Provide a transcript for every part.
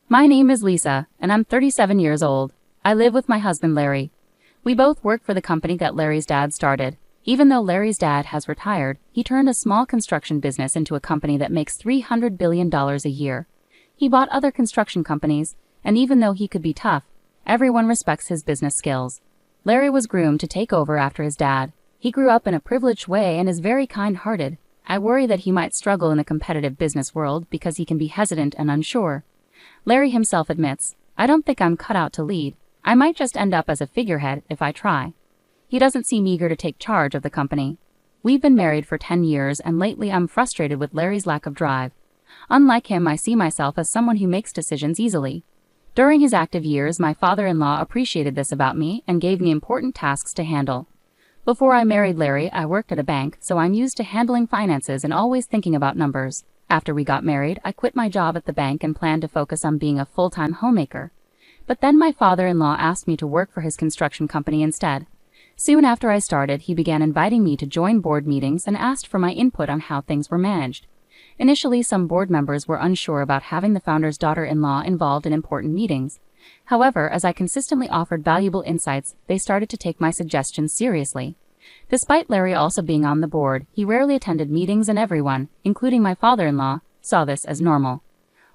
My name is Lisa, and I'm 37 years old. I live with my husband Larry. We both work for the company that Larry's dad started. Even though Larry's dad has retired, he turned a small construction business into a company that makes $300 billion a year. He bought other construction companies, and even though he could be tough, everyone respects his business skills. Larry was groomed to take over after his dad. He grew up in a privileged way and is very kind-hearted. I worry that he might struggle in the competitive business world because he can be hesitant and unsure. Larry himself admits, "I don't think I'm cut out to lead. I might just end up as a figurehead if I try." He doesn't seem eager to take charge of the company. We've been married for 10 years and lately I'm frustrated with Larry's lack of drive. Unlike him, I see myself as someone who makes decisions easily. During his active years, my father-in-law appreciated this about me and gave me important tasks to handle. Before I married Larry, I worked at a bank, so I'm used to handling finances and always thinking about numbers. After we got married, I quit my job at the bank and planned to focus on being a full-time homemaker. But then my father-in-law asked me to work for his construction company instead. Soon after I started, he began inviting me to join board meetings and asked for my input on how things were managed. Initially, some board members were unsure about having the founder's daughter-in-law involved in important meetings. However, as I consistently offered valuable insights, they started to take my suggestions seriously. Despite Larry also being on the board, he rarely attended meetings and everyone, including my father-in-law, saw this as normal.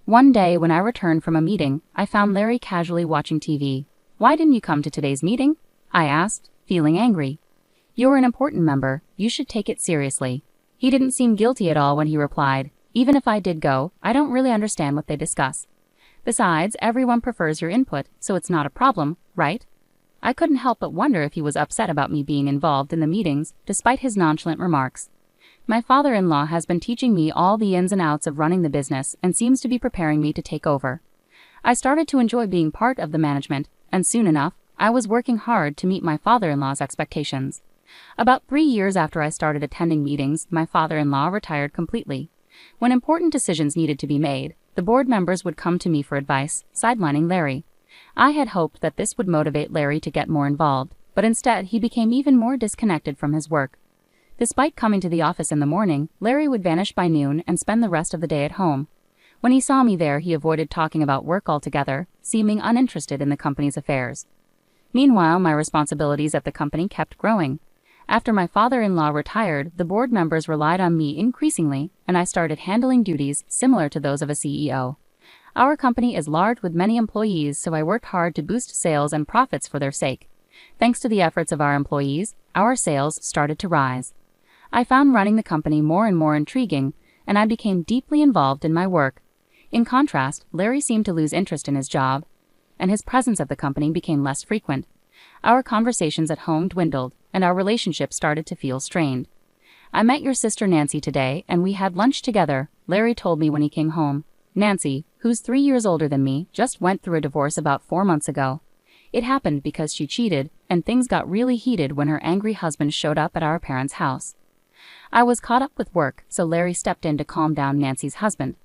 One day, when I returned from a meeting, I found Larry casually watching TV. "Why didn't you come to today's meeting?" I asked, feeling angry. "You're an important member, you should take it seriously." He didn't seem guilty at all when he replied, "Even if I did go, I don't really understand what they discuss. Besides, everyone prefers your input, so it's not a problem, right?" I couldn't help but wonder if he was upset about me being involved in the meetings, despite his nonchalant remarks. My father-in-law has been teaching me all the ins and outs of running the business and seems to be preparing me to take over. I started to enjoy being part of the management, and soon enough, I was working hard to meet my father-in-law's expectations. About 3 years after I started attending meetings, my father-in-law retired completely. When important decisions needed to be made, the board members would come to me for advice, sidelining Larry. I had hoped that this would motivate Larry to get more involved, but instead he became even more disconnected from his work. Despite coming to the office in the morning, Larry would vanish by noon and spend the rest of the day at home. When he saw me there, he avoided talking about work altogether, seeming uninterested in the company's affairs. Meanwhile, my responsibilities at the company kept growing. After my father-in-law retired, the board members relied on me increasingly, and I started handling duties similar to those of a CEO. Our company is large with many employees, so I worked hard to boost sales and profits for their sake. Thanks to the efforts of our employees, our sales started to rise. I found running the company more and more intriguing, and I became deeply involved in my work. In contrast, Larry seemed to lose interest in his job, and his presence at the company became less frequent. Our conversations at home dwindled, and our relationship started to feel strained. "I met your sister Nancy today, and we had lunch together," Larry told me when he came home. Nancy, who's 3 years older than me, just went through a divorce about 4 months ago. It happened because she cheated, and things got really heated when her angry husband showed up at our parents' house. I was caught up with work, so Larry stepped in to calm down Nancy's husband.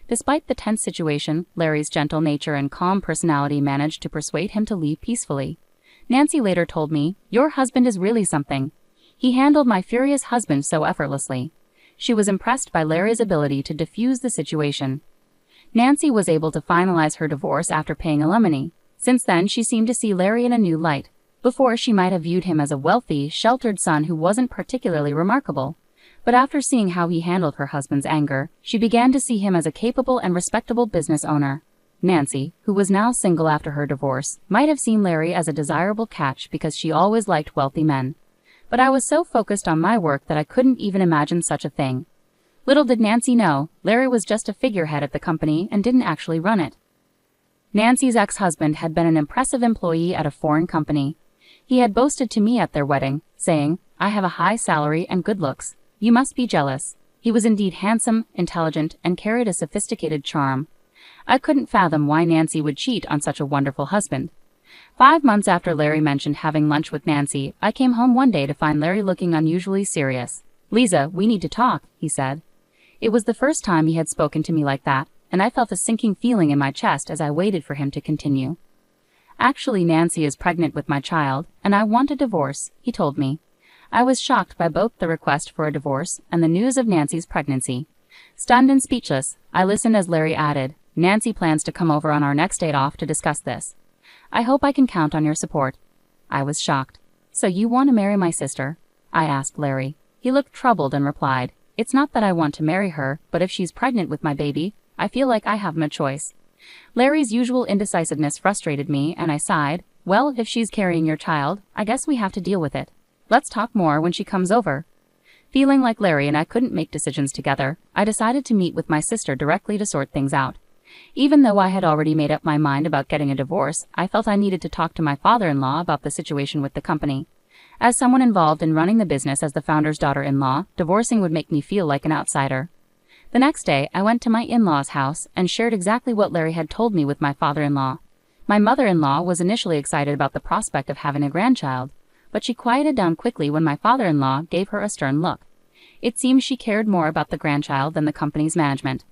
Despite the tense situation, Larry's gentle nature and calm personality managed to persuade him to leave peacefully. Nancy later told me, "Your husband is really something. He handled my furious husband so effortlessly." She was impressed by Larry's ability to diffuse the situation. Nancy was able to finalize her divorce after paying alimony. Since then, she seemed to see Larry in a new light. Before, she might have viewed him as a wealthy, sheltered son who wasn't particularly remarkable. But after seeing how he handled her husband's anger, she began to see him as a capable and respectable business owner. Nancy, who was now single after her divorce, might have seen Larry as a desirable catch because she always liked wealthy men. But I was so focused on my work that I couldn't even imagine such a thing. Little did Nancy know, Larry was just a figurehead at the company and didn't actually run it. Nancy's ex-husband had been an impressive employee at a foreign company. He had boasted to me at their wedding, saying, "I have a high salary and good looks. You must be jealous." He was indeed handsome, intelligent, and carried a sophisticated charm. I couldn't fathom why Nancy would cheat on such a wonderful husband. 5 months after Larry mentioned having lunch with Nancy, I came home one day to find Larry looking unusually serious. "Lisa, we need to talk," he said. It was the first time he had spoken to me like that, and I felt a sinking feeling in my chest as I waited for him to continue. "Actually, Nancy is pregnant with my child, and I want a divorce," he told me. I was shocked by both the request for a divorce and the news of Nancy's pregnancy. Stunned and speechless, I listened as Larry added, Nancy plans to come over on our next date off to discuss this. I hope I can count on your support." I was shocked. "So you want to marry my sister?" I asked Larry. He looked troubled and replied, "It's not that I want to marry her, but if she's pregnant with my baby, I feel like I have no choice." Larry's usual indecisiveness frustrated me, and I sighed. "Well, if she's carrying your child, I guess we have to deal with it. Let's talk more when she comes over." Feeling like Larry and I couldn't make decisions together, I decided to meet with my sister directly to sort things out. Even though I had already made up my mind about getting a divorce, I felt I needed to talk to my father-in-law about the situation with the company. As someone involved in running the business as the founder's daughter-in-law, divorcing would make me feel like an outsider. The next day, I went to my in-law's house and shared exactly what Larry had told me with my father-in-law. My mother-in-law was initially excited about the prospect of having a grandchild, but she quieted down quickly when my father-in-law gave her a stern look. It seemed she cared more about the grandchild than the company's management.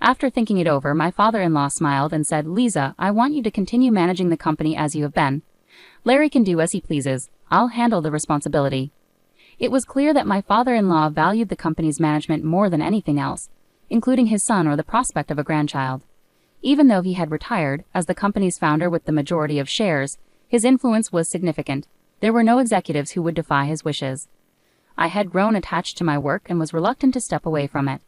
After thinking it over, my father-in-law smiled and said, "Lisa, I want you to continue managing the company as you have been. Larry can do as he pleases. I'll handle the responsibility." It was clear that my father-in-law valued the company's management more than anything else, including his son or the prospect of a grandchild. Even though he had retired, as the company's founder with the majority of shares, his influence was significant. There were no executives who would defy his wishes. I had grown attached to my work and was reluctant to step away from it.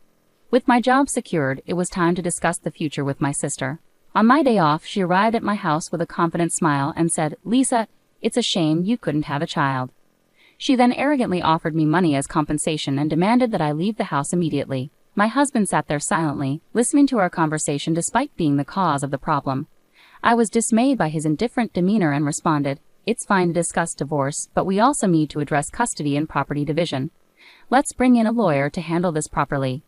With my job secured, it was time to discuss the future with my sister. On my day off, she arrived at my house with a confident smile and said, "Lisa, it's a shame you couldn't have a child." She then arrogantly offered me money as compensation and demanded that I leave the house immediately. My husband sat there silently, listening to our conversation despite being the cause of the problem. I was dismayed by his indifferent demeanor and responded, "It's fine to discuss divorce, but we also need to address custody and property division. Let's bring in a lawyer to handle this properly."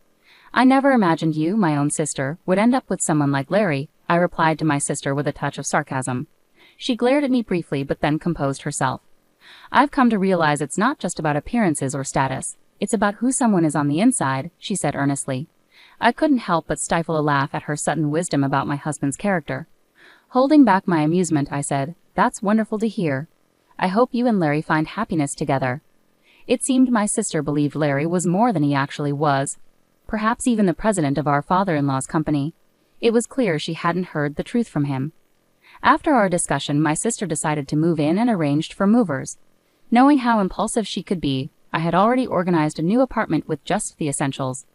"I never imagined you, my own sister, would end up with someone like Larry," I replied to my sister with a touch of sarcasm. She glared at me briefly but then composed herself. "I've come to realize it's not just about appearances or status. It's about who someone is on the inside," she said earnestly. I couldn't help but stifle a laugh at her sudden wisdom about my husband's character. Holding back my amusement, I said, "That's wonderful to hear. I hope you and Larry find happiness together." It seemed my sister believed Larry was more than he actually was, perhaps even the president of our father-in-law's company. It was clear she hadn't heard the truth from him. After our discussion, my sister decided to move in and arranged for movers. Knowing how impulsive she could be, I had already organized a new apartment with just the essentials.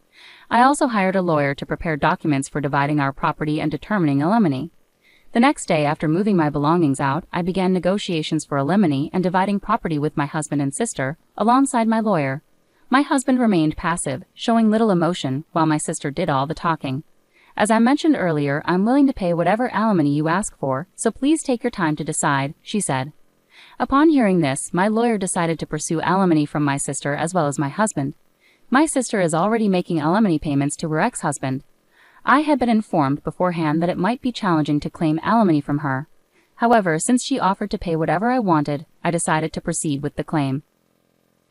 I also hired a lawyer to prepare documents for dividing our property and determining alimony. The next day, after moving my belongings out, I began negotiations for alimony and dividing property with my husband and sister, alongside my lawyer. My husband remained passive, showing little emotion, while my sister did all the talking. "As I mentioned earlier, I'm willing to pay whatever alimony you ask for, so please take your time to decide," she said. Upon hearing this, my lawyer decided to pursue alimony from my sister as well as my husband. My sister is already making alimony payments to her ex-husband. I had been informed beforehand that it might be challenging to claim alimony from her. However, since she offered to pay whatever I wanted, I decided to proceed with the claim.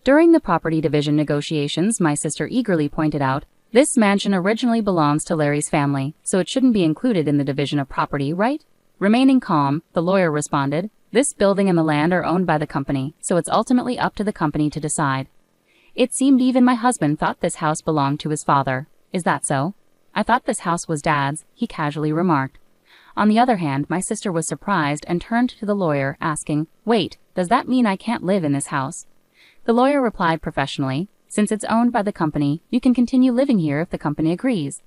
During the property division negotiations, my sister eagerly pointed out, "This mansion originally belongs to Larry's family, so it shouldn't be included in the division of property, right?" Remaining calm, the lawyer responded, "This building and the land are owned by the company, so it's ultimately up to the company to decide." It seemed even my husband thought this house belonged to his father. "Is that so?" "I thought this house was Dad's," he casually remarked. On the other hand, my sister was surprised and turned to the lawyer, asking, "Wait, does that mean I can't live in this house?" The lawyer replied professionally, "Since it's owned by the company, you can continue living here if the company agrees."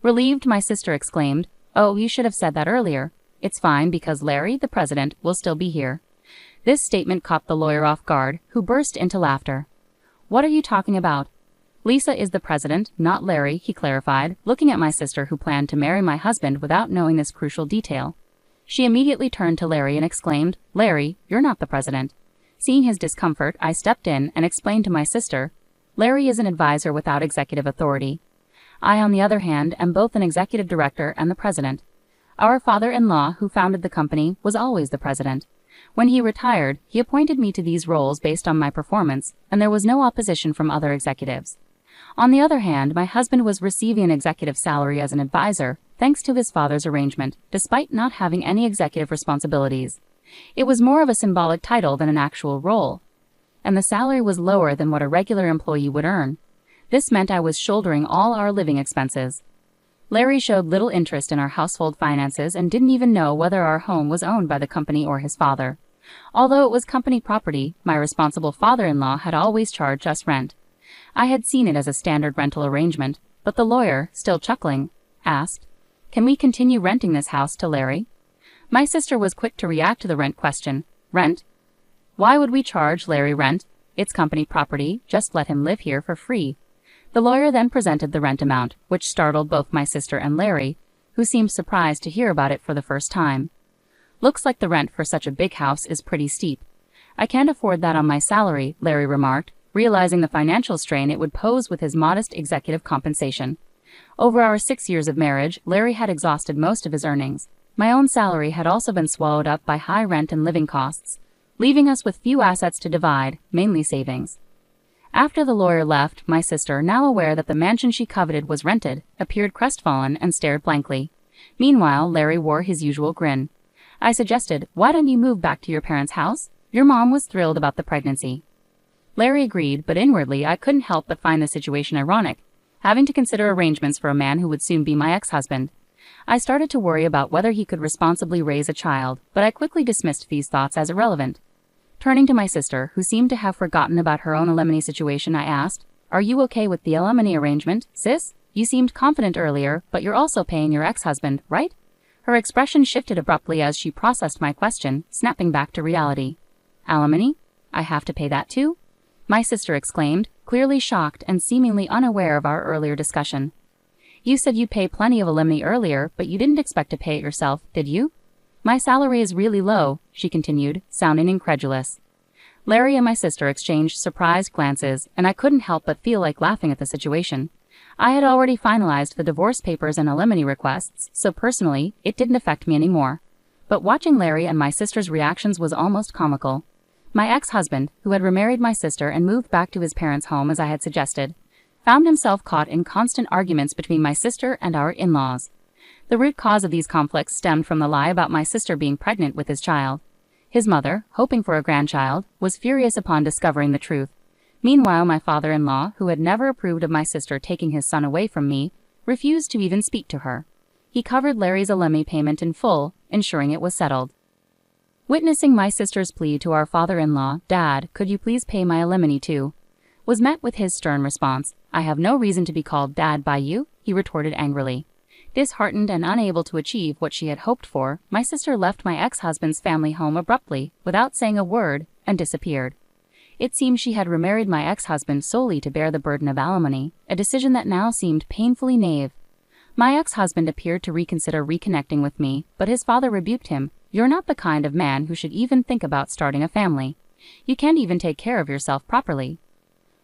Relieved, my sister exclaimed, "Oh, you should have said that earlier. It's fine because Larry, the president, will still be here." This statement caught the lawyer off guard, who burst into laughter. "What are you talking about?" "Lisa is the president, not Larry," he clarified, looking at my sister who planned to marry my husband without knowing this crucial detail. She immediately turned to Larry and exclaimed, "Larry, you're not the president." Seeing his discomfort, I stepped in and explained to my sister, "Larry is an advisor without executive authority. I, on the other hand, am both an executive director and the president. Our father-in-law, who founded the company, was always the president. When he retired, he appointed me to these roles based on my performance, and there was no opposition from other executives. On the other hand, my husband was receiving an executive salary as an advisor, thanks to his father's arrangement, despite not having any executive responsibilities. It was more of a symbolic title than an actual role, and the salary was lower than what a regular employee would earn. This meant I was shouldering all our living expenses. Larry showed little interest in our household finances and didn't even know whether our home was owned by the company or his father. Although it was company property, my responsible father-in-law had always charged us rent. I had seen it as a standard rental arrangement, but the lawyer, still chuckling, asked, "Can we continue renting this house to Larry?" My sister was quick to react to the rent question. "Rent? Why would we charge Larry rent? It's company property, just let him live here for free." The lawyer then presented the rent amount, which startled both my sister and Larry, who seemed surprised to hear about it for the first time. "Looks like the rent for such a big house is pretty steep. I can't afford that on my salary," Larry remarked, realizing the financial strain it would pose with his modest executive compensation. Over our 6 years of marriage, Larry had exhausted most of his earnings. My own salary had also been swallowed up by high rent and living costs, leaving us with few assets to divide, mainly savings. After the lawyer left, my sister, now aware that the mansion she coveted was rented, appeared crestfallen and stared blankly. Meanwhile, Larry wore his usual grin. I suggested, "Why don't you move back to your parents' house? Your mom was thrilled about the pregnancy." Larry agreed, but inwardly I couldn't help but find the situation ironic, having to consider arrangements for a man who would soon be my ex-husband. I started to worry about whether he could responsibly raise a child, but I quickly dismissed these thoughts as irrelevant. Turning to my sister, who seemed to have forgotten about her own alimony situation, I asked, "Are you okay with the alimony arrangement, sis? You seemed confident earlier, but you're also paying your ex-husband, right?" Her expression shifted abruptly as she processed my question, snapping back to reality. "Alimony? I have to pay that too?" My sister exclaimed, clearly shocked and seemingly unaware of our earlier discussion. "You said you'd pay plenty of alimony earlier, but you didn't expect to pay it yourself, did you?" "My salary is really low," she continued, sounding incredulous. Larry and my sister exchanged surprised glances, and I couldn't help but feel like laughing at the situation. I had already finalized the divorce papers and alimony requests, so personally, it didn't affect me anymore. But watching Larry and my sister's reactions was almost comical. My ex-husband, who had remarried my sister and moved back to his parents' home as I had suggested, found himself caught in constant arguments between my sister and our in-laws. The root cause of these conflicts stemmed from the lie about my sister being pregnant with his child. His mother, hoping for a grandchild, was furious upon discovering the truth. Meanwhile, my father-in-law, who had never approved of my sister taking his son away from me, refused to even speak to her. He covered Larry's alimony payment in full, ensuring it was settled. Witnessing my sister's plea to our father-in-law, "Dad, could you please pay my alimony too?" was met with his stern response, "I have no reason to be called Dad by you," he retorted angrily. Disheartened and unable to achieve what she had hoped for, my sister left my ex-husband's family home abruptly, without saying a word, and disappeared. It seemed she had remarried my ex-husband solely to bear the burden of alimony, a decision that now seemed painfully naive. My ex-husband appeared to reconsider reconnecting with me, but his father rebuked him. "You're not the kind of man who should even think about starting a family. You can't even take care of yourself properly."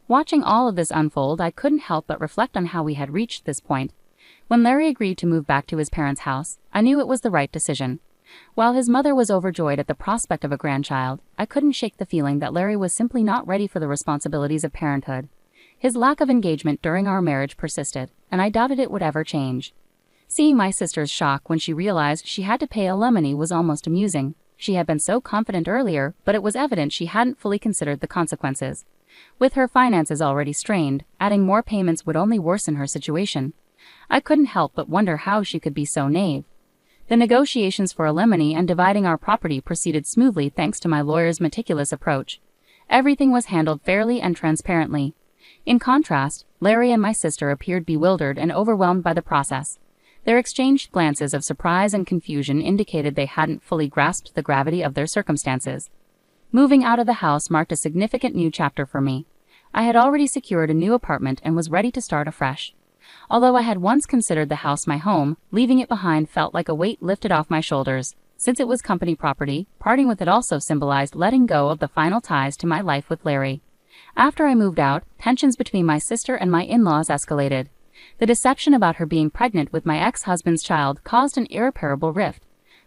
Watching all of this unfold, I couldn't help but reflect on how we had reached this point. When Larry agreed to move back to his parents' house, I knew it was the right decision. While his mother was overjoyed at the prospect of a grandchild, I couldn't shake the feeling that Larry was simply not ready for the responsibilities of parenthood. His lack of engagement during our marriage persisted, and I doubted it would ever change. Seeing my sister's shock when she realized she had to pay alimony was almost amusing. She had been so confident earlier, but it was evident she hadn't fully considered the consequences. With her finances already strained, adding more payments would only worsen her situation. I couldn't help but wonder how she could be so naive. The negotiations for alimony and dividing our property proceeded smoothly thanks to my lawyer's meticulous approach. Everything was handled fairly and transparently. In contrast, Larry and my sister appeared bewildered and overwhelmed by the process. Their exchanged glances of surprise and confusion indicated they hadn't fully grasped the gravity of their circumstances. Moving out of the house marked a significant new chapter for me. I had already secured a new apartment and was ready to start afresh. Although I had once considered the house my home, leaving it behind felt like a weight lifted off my shoulders. Since it was company property, parting with it also symbolized letting go of the final ties to my life with Larry. After I moved out, tensions between my sister and my in-laws escalated. The deception about her being pregnant with my ex-husband's child caused an irreparable rift.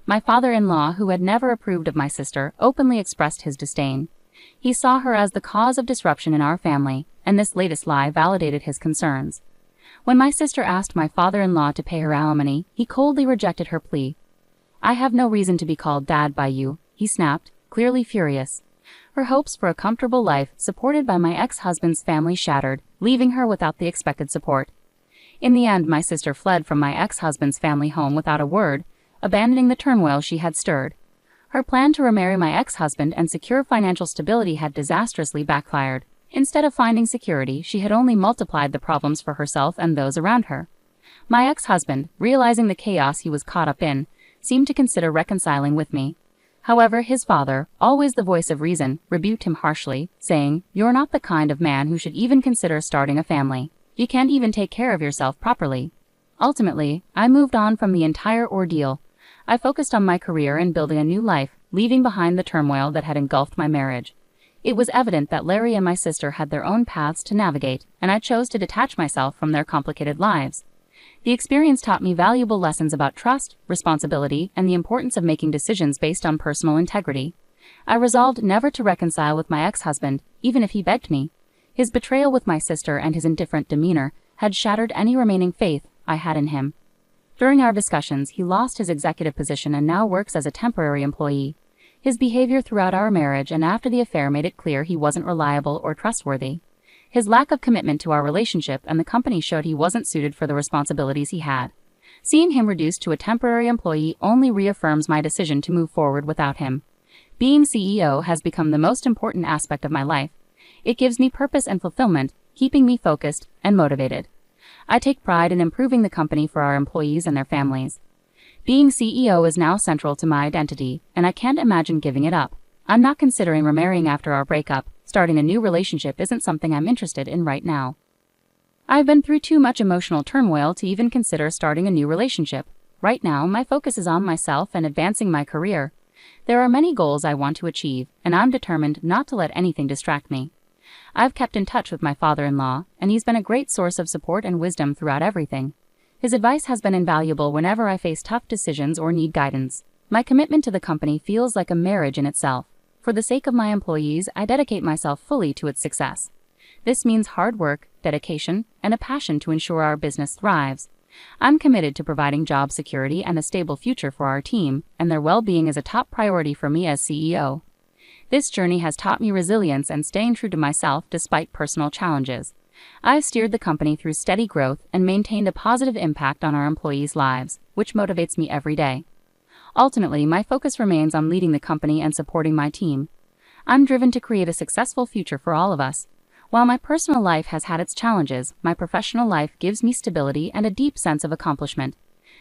My father-in-law, who had never approved of my sister, openly expressed his disdain. He saw her as the cause of disruption in our family, and this latest lie validated his concerns. When my sister asked my father-in-law to pay her alimony, he coldly rejected her plea. "I have no reason to be called Dad by you," he snapped, clearly furious. Her hopes for a comfortable life, supported by my ex-husband's family, shattered, leaving her without the expected support. In the end, my sister fled from my ex-husband's family home without a word, abandoning the turmoil she had stirred. Her plan to remarry my ex-husband and secure financial stability had disastrously backfired. Instead of finding security, she had only multiplied the problems for herself and those around her. My ex-husband, realizing the chaos he was caught up in, seemed to consider reconciling with me. However, his father, always the voice of reason, rebuked him harshly, saying, "You're not the kind of man who should even consider starting a family. You can't even take care of yourself properly." Ultimately, I moved on from the entire ordeal. I focused on my career and building a new life, leaving behind the turmoil that had engulfed my marriage. It was evident that Larry and my sister had their own paths to navigate, and I chose to detach myself from their complicated lives. The experience taught me valuable lessons about trust, responsibility, and the importance of making decisions based on personal integrity. I resolved never to reconcile with my ex-husband, even if he begged me. His betrayal with my sister and his indifferent demeanor had shattered any remaining faith I had in him. During our discussions, he lost his executive position and now works as a temporary employee. His behavior throughout our marriage and after the affair made it clear he wasn't reliable or trustworthy. His lack of commitment to our relationship and the company showed he wasn't suited for the responsibilities he had. Seeing him reduced to a temporary employee only reaffirms my decision to move forward without him. Being CEO has become the most important aspect of my life. It gives me purpose and fulfillment, keeping me focused and motivated. I take pride in improving the company for our employees and their families. Being CEO is now central to my identity, and I can't imagine giving it up. I'm not considering remarrying after our breakup. Starting a new relationship isn't something I'm interested in right now. I've been through too much emotional turmoil to even consider starting a new relationship. Right now, my focus is on myself and advancing my career. There are many goals I want to achieve, and I'm determined not to let anything distract me. I've kept in touch with my father-in-law, and he's been a great source of support and wisdom throughout everything. His advice has been invaluable whenever I face tough decisions or need guidance. My commitment to the company feels like a marriage in itself. For the sake of my employees, I dedicate myself fully to its success. This means hard work, dedication, and a passion to ensure our business thrives. I'm committed to providing job security and a stable future for our team, and their well-being is a top priority for me as CEO. This journey has taught me resilience and staying true to myself despite personal challenges. I've steered the company through steady growth and maintained a positive impact on our employees' lives, which motivates me every day. Ultimately, my focus remains on leading the company and supporting my team. I'm driven to create a successful future for all of us. While my personal life has had its challenges, my professional life gives me stability and a deep sense of accomplishment.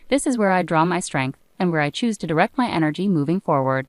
This is where I draw my strength and where I choose to direct my energy moving forward.